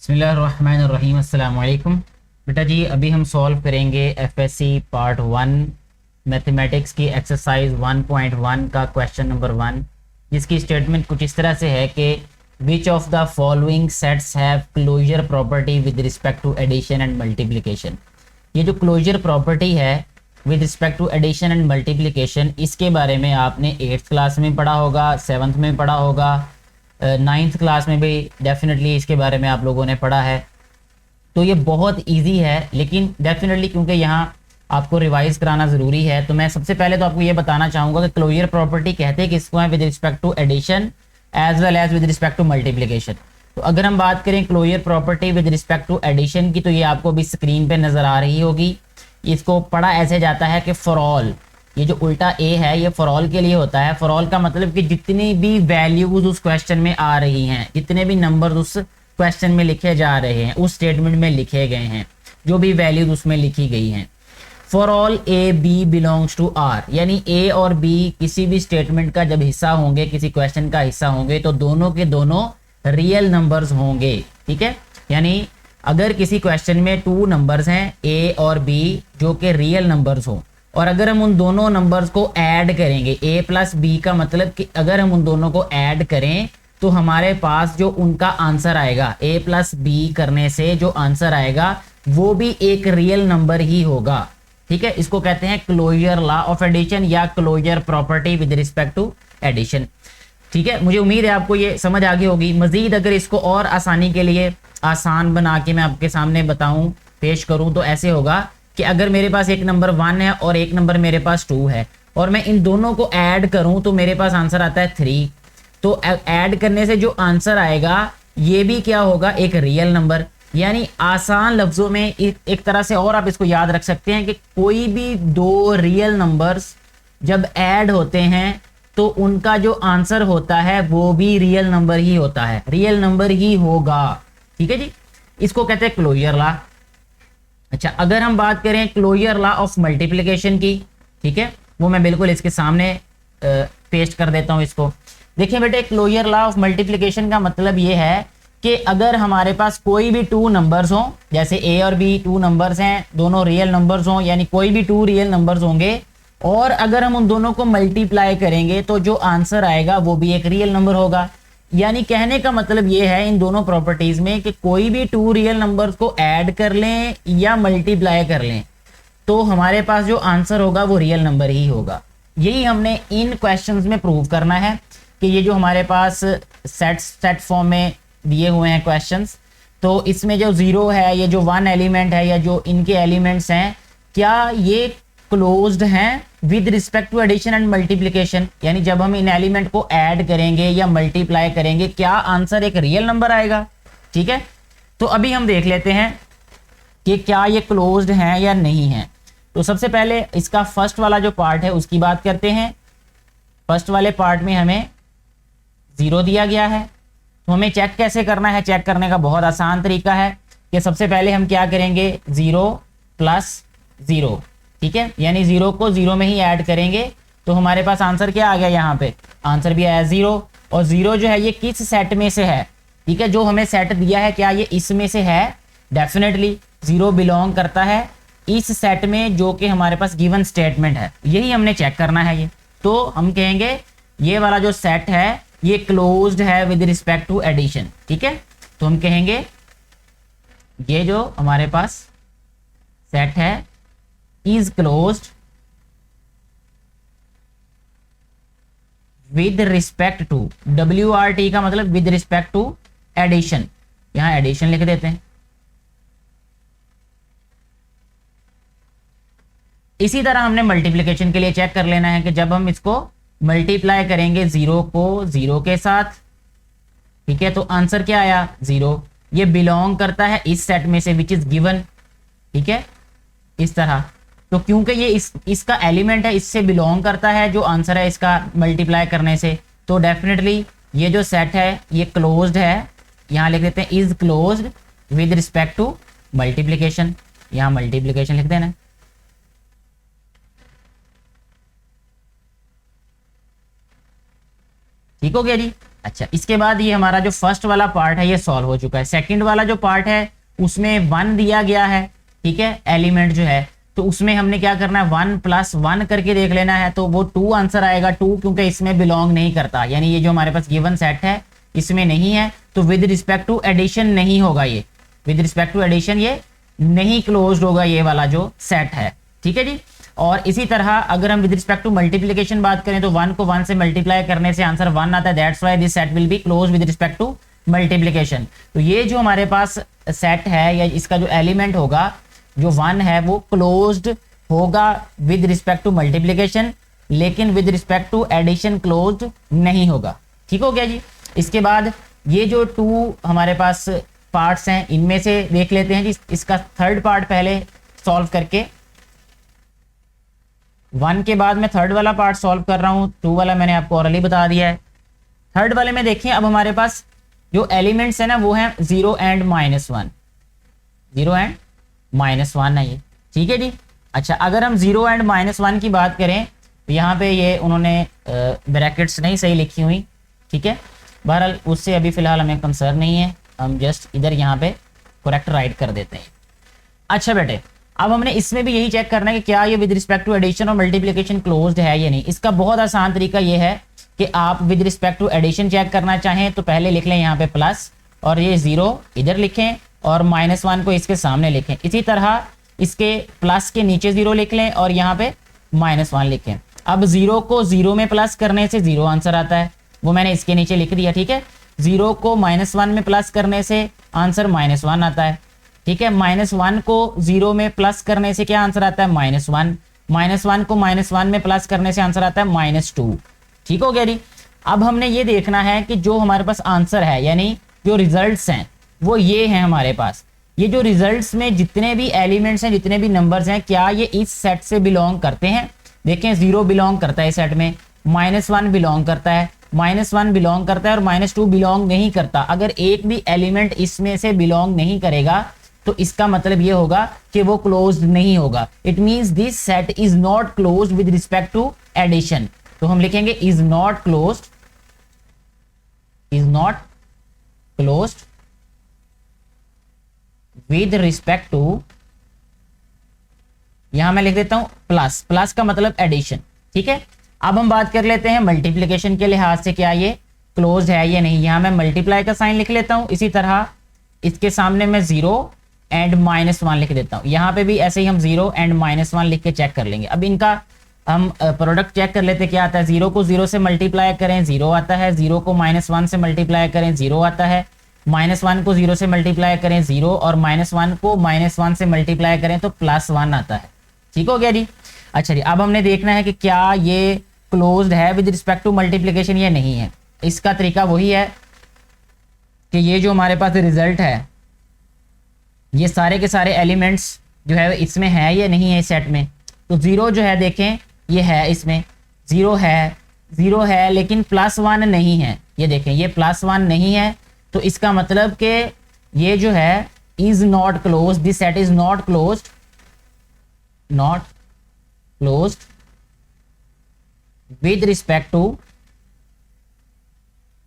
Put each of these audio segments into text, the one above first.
बिस्मिल्लाहिर्रहमानिर्रहीम। अस्सलाम वालेकुम। बेटा जी अभी हम सॉल्व करेंगे एफएससी पार्ट 1 मैथमेटिक्स की एक्सरसाइज 1.1 का क्वेश्चन नंबर 1, जिसकी स्टेटमेंट कुछ इस तरह से है कि which of the following sets have closure property with respect to addition and multiplication. ये जो क्लोजर प्रॉपर्टी है with respect to addition and multiplication, इसके बारे में आपने 8th क्लास में पढ़ा होगा, 7th में पढ़ा होगा, 9th क्लास में भी डेफिनेटली इसके बारे में आप लोगों ने पढ़ा है। तो ये बहुत इजी है, लेकिन डेफिनेटली क्योंकि यहाँ आपको रिवाइज कराना ज़रूरी है, तो मैं सबसे पहले तो आपको ये बताना चाहूँगा कि क्लोजर प्रॉपर्टी कहते हैं किसको है, with respect to addition as well as with respect to multiplication. तो अगर हम बात करें closure property with respect to addition की, तो ये आपको अभी स्क्रीन पे नज़र आ रही होगी। इसको पढ़ा ऐसे जाता है कि फॉर ऑल, ये जो उल्टा ए है ये फॉर ऑल के लिए होता है। फॉर ऑल का मतलब कि जितनी भी वैल्यूज उस क्वेश्चन में आ रही हैं, जितने भी नंबर उस क्वेश्चन में लिखे जा रहे हैं, उस स्टेटमेंट में लिखे गए हैं, जो भी वैल्यूज उसमें लिखी गई हैं। For all a b belongs to R, यानी ए और बी किसी भी स्टेटमेंट का जब हिस्सा होंगे, किसी क्वेश्चन का हिस्सा होंगे, तो दोनों के दोनों रियल नंबर्स होंगे। ठीक है, यानी अगर किसी क्वेश्चन में 2 नंबर्स हैं ए और बी जो कि रियल नंबर्स हो, और अगर हम उन दोनों नंबर्स को ऐड करेंगे, a प्लस बी का मतलब कि अगर हम उन दोनों को ऐड करें तो हमारे पास जो उनका आंसर आएगा, a प्लस बी करने से जो आंसर आएगा वो भी एक रियल नंबर ही होगा। ठीक है, इसको कहते हैं क्लोजर लॉ ऑफ एडिशन या closure property with respect to addition. ठीक है, मुझे उम्मीद है आपको ये समझ आ गई होगी। मजीद अगर इसको और आसानी के लिए आसान बना के मैं आपके सामने बताऊं, पेश करूं, तो ऐसे होगा कि अगर मेरे पास एक नंबर 1 है और एक नंबर मेरे पास 2 है, और मैं इन दोनों को ऐड करूं तो मेरे पास आंसर आता है 3। तो ऐड करने से जो आंसर आएगा ये भी क्या होगा, एक रियल नंबर। यानी आसान लफ्जों में एक तरह से और आप इसको याद रख सकते हैं कि कोई भी 2 रियल नंबर्स जब ऐड होते हैं तो उनका जो आंसर होता है वो भी रियल नंबर ही होता है, रियल नंबर ही होगा। ठीक है जी, इसको कहते हैं क्लोजर लॉ। अच्छा, अगर हम बात करें क्लोजर लॉ ऑफ मल्टीप्लिकेशन की, ठीक है, वो मैं बिल्कुल इसके सामने पेस्ट कर देता हूं इसको। देखिए बेटे, क्लोजर लॉ ऑफ मल्टीप्लिकेशन का मतलब ये है कि अगर हमारे पास कोई भी 2 नंबर्स हों, जैसे ए और बी 2 नंबर्स हैं, दोनों रियल नंबर्स हों, यानी कोई भी 2 रियल नंबर्स होंगे, और अगर हम उन दोनों को मल्टीप्लाई करेंगे तो जो आंसर आएगा वो भी एक रियल नंबर होगा। यानी कहने का मतलब ये है इन दोनों प्रॉपर्टीज में कि कोई भी 2 रियल नंबर्स को ऐड कर लें या मल्टीप्लाई कर लें तो हमारे पास जो आंसर होगा वो रियल नंबर ही होगा। यही हमने इन क्वेश्चंस में प्रूव करना है कि ये जो हमारे पास सेट फॉर्म में दिए हुए हैं क्वेश्चंस, तो इसमें जो 0 है, ये जो 1 एलिमेंट है, या जो इनके एलिमेंट्स हैं, क्या ये क्लोज्ड हैं with respect to addition and multiplication. यानी जब हम इन एलिमेंट को ऐड करेंगे या मल्टीप्लाई करेंगे, क्या आंसर एक रियल नंबर आएगा। ठीक है, तो अभी हम देख लेते हैं कि क्या ये क्लोज्ड हैं या नहीं है। तो सबसे पहले इसका फर्स्ट वाला जो पार्ट है उसकी बात करते हैं। फर्स्ट वाले पार्ट में हमें 0 दिया गया है, तो हमें चेक कैसे करना है। चेक करने का बहुत आसान तरीका है कि सबसे पहले हम क्या करेंगे, 0 प्लस 0। ठीक है, यानी 0 को 0 में ही ऐड करेंगे तो हमारे पास आंसर क्या आ गया, यहाँ पे आंसर भी आया 0। और 0 जो है ये किस सेट में से है, ठीक है, जो हमें सेट दिया है क्या ये इसमें से है। डेफिनेटली 0 बिलोंग करता है इस सेट में जो कि हमारे पास गिवन स्टेटमेंट है, यही हमने चेक करना है ये। तो हम कहेंगे ये वाला जो सेट है ये क्लोज्ड है विद रिस्पेक्ट टू एडिशन। ठीक है, तो हम कहेंगे ये जो हमारे पास सेट है is closed with respect to, WRT का मतलब with respect to addition, यहां एडिशन लिख देते हैं। इसी तरह हमने मल्टीप्लिकेशन के लिए चेक कर लेना है कि जब हम इसको मल्टीप्लाई करेंगे 0 को 0 के साथ, ठीक है, तो आंसर क्या आया 0। ये बिलोंग करता है इस सेट में से विच इज गिवन। ठीक है, इस तरह, तो क्योंकि ये इसका एलिमेंट है, इससे बिलोंग करता है जो आंसर है इसका मल्टीप्लाई करने से, तो डेफिनेटली ये जो सेट है ये क्लोज्ड है। यहाँ लिख देते हैं is closed with respect to multiplication, यहाँ मल्टीप्लिकेशन लिख देना। ठीक हो गया जी। अच्छा, इसके बाद ये हमारा जो फर्स्ट वाला पार्ट है ये सॉल्व हो चुका है। सेकंड वाला जो पार्ट है उसमें 1 दिया गया है, ठीक है, एलिमेंट जो है, तो उसमें हमने क्या करना है 1 + 1 करके देख लेना है, तो वो 2 आंसर आएगा। 2 क्योंकि इसमें बिलोंग नहीं करता, यानी ये जो हमारे पास गिवन सेट है इसमें नहीं है, तो विद रिस्पेक्ट टू एडिशन नहीं होगा, ये विद रिस्पेक्ट टू एडिशन ये नहीं क्लोज्ड होगा ये वाला जो सेट है, ठीक है जी। और इसी तरह अगर हम विद रिस्पेक्ट टू मल्टीप्लिकेशन बात करें तो 1 को 1 से मल्टीप्लाई करने से आंसर 1 आता है, that's why this set will be close with respect to multiplication. तो ये जो हमारे पास सेट है या इसका जो एलिमेंट होगा जो 1 है वो क्लोज्ड होगा विद रिस्पेक्ट टू मल्टीप्लिकेशन, लेकिन with respect to addition closed नहीं होगा, ठीक हो गया जी। इसके बाद ये जो 2 हमारे पास पार्ट्स हैं इनमें से देख लेते हैं जी, इसका थर्ड पार्ट पहले सॉल्व करके, 1 के बाद मैं थर्ड वाला पार्ट सॉल्व कर रहा हूं, 2 वाला मैंने आपको ऑरली बता दिया है। थर्ड वाले में देखिए अब हमारे पास जो एलिमेंट्स है ना वो है 0 एंड -1, 0 एंड -1 है ये, ठीक है जी। अच्छा, अगर हम 0 एंड -1 की बात करें तो यहाँ पे ये उन्होंने ब्रैकेट्स नहीं सही लिखी हुई, ठीक है, बहरहाल उससे अभी फिलहाल हमें कंसर्न नहीं है, हम जस्ट इधर यहाँ पे करेक्ट राइट कर देते हैं। अच्छा बेटे, अब हमने इसमें भी यही चेक करना है कि क्या ये विद रिस्पेक्ट टू एडिशन और मल्टीप्लिकेशन क्लोज्ड है या नहीं। इसका बहुत आसान तरीका ये है कि आप with respect to addition check करना चाहें तो पहले लिख लें यहाँ पे प्लस, और ये 0 इधर लिखें और -1 को इसके सामने लिखें। इसी तरह इसके प्लस के नीचे 0 लिख लें और यहाँ पे -1 लिखें। अब 0 को 0 में प्लस करने से 0 आंसर आता है, वो मैंने इसके नीचे लिख दिया, ठीक है। 0 को -1 में प्लस करने से आंसर -1 आता है, ठीक है। -1 को 0 में प्लस करने से क्या आंसर आता है -1, -1 को -1 में प्लस करने से आंसर आता है -2, ठीक हो गया जी। अब हमने ये देखना है कि जो हमारे पास आंसर है यानी जो रिजल्ट्स हैं वो ये हैं हमारे पास। ये जो रिजल्ट्स में जितने भी एलिमेंट्स हैं, जितने भी नंबर्स हैं, क्या ये इस सेट से बिलोंग करते हैं। देखें 0 बिलोंग करता है इस सेट में, -1 बिलोंग करता है, -1 बिलोंग करता है और -2 बिलोंग नहीं करता। अगर एक भी एलिमेंट इसमें से बिलोंग नहीं करेगा तो इसका मतलब ये होगा कि वो क्लोज्ड नहीं होगा। It means this set is not closed with respect to addition. तो हम लिखेंगे is not closed, is not closed with respect to, यहां मैं लिख देता हूं प्लस, प्लस का मतलब एडिशन, ठीक है। अब हम बात कर लेते हैं मल्टीप्लिकेशन के लिहाज से क्या ये क्लोज्ड है या नहीं। यहां मैं मल्टीप्लाई का साइन लिख लेता हूं, इसी तरह इसके सामने मैं 0 एंड -1 लिख देता हूं। यहां पे भी ऐसे ही हम 0 एंड -1 लिख के चेक कर लेंगे। अब इनका हम प्रोडक्ट चेक कर लेते क्या आता है। 0 को 0 से मल्टीप्लाई करें 0 आता है, 0 को -1 से मल्टीप्लाई करें 0 आता है, -1 को 0 से मल्टीप्लाई करें 0 और -1 को -1 से मल्टीप्लाई करें तो +1 आता है, ठीक हो गया जी। अच्छा जी, अब हमने देखना है कि क्या ये क्लोज्ड है विद रिस्पेक्ट टू मल्टीप्लिकेशन या नहीं है। इसका तरीका वही है कि ये जो हमारे पास रिजल्ट है ये सारे के सारे एलिमेंट्स जो है इसमें है या नहीं है इस सेट में। तो 0 जो है देखें ये है, इसमें 0 है लेकिन +1 नहीं है, ये देखें ये +1 नहीं है, तो इसका मतलब कि ये जो है is not closed, this set is not closed, not closed with respect to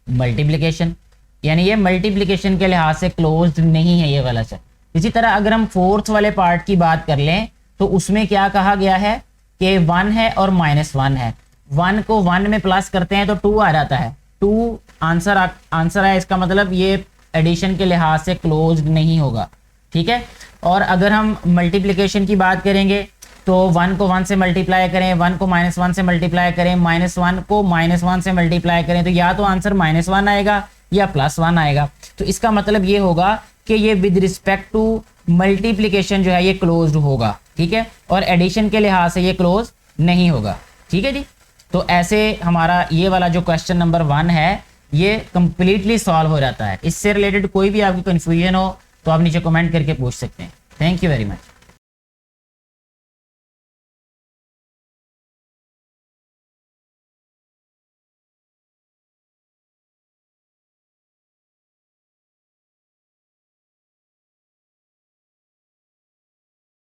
multiplication, यानी ये मल्टीप्लिकेशन के लिहाज से क्लोज्ड नहीं है ये वाला सेट। इसी तरह अगर हम फोर्थ वाले पार्ट की बात कर लें तो उसमें क्या कहा गया है कि 1 है और -1 है। 1 को 1 में प्लस करते हैं तो 2 आ जाता है, 2 आंसर है, इसका मतलब ये एडिशन के लिहाज से क्लोज्ड नहीं होगा, ठीक है। और अगर हम मल्टीप्लिकेशन की बात करेंगे तो 1 को 1 से मल्टीप्लाई करें, 1 को -1 से मल्टीप्लाई करें, -1 को -1 से मल्टीप्लाई करें तो या तो आंसर -1 आएगा या +1 आएगा। तो इसका मतलब ये होगा कि ये विद रिस्पेक्ट टू मल्टीप्लिकेशन जो है ये क्लोज्ड होगा, ठीक है, और एडिशन के लिहाज से ये क्लोज नहीं होगा, ठीक है जी। तो ऐसे हमारा ये वाला जो क्वेश्चन नंबर 1 है ये कंप्लीटली सॉल्व हो जाता है। इससे रिलेटेड कोई भी आपकी कंफ्यूजन हो तो आप नीचे कमेंट करके पूछ सकते हैं। Thank you very much.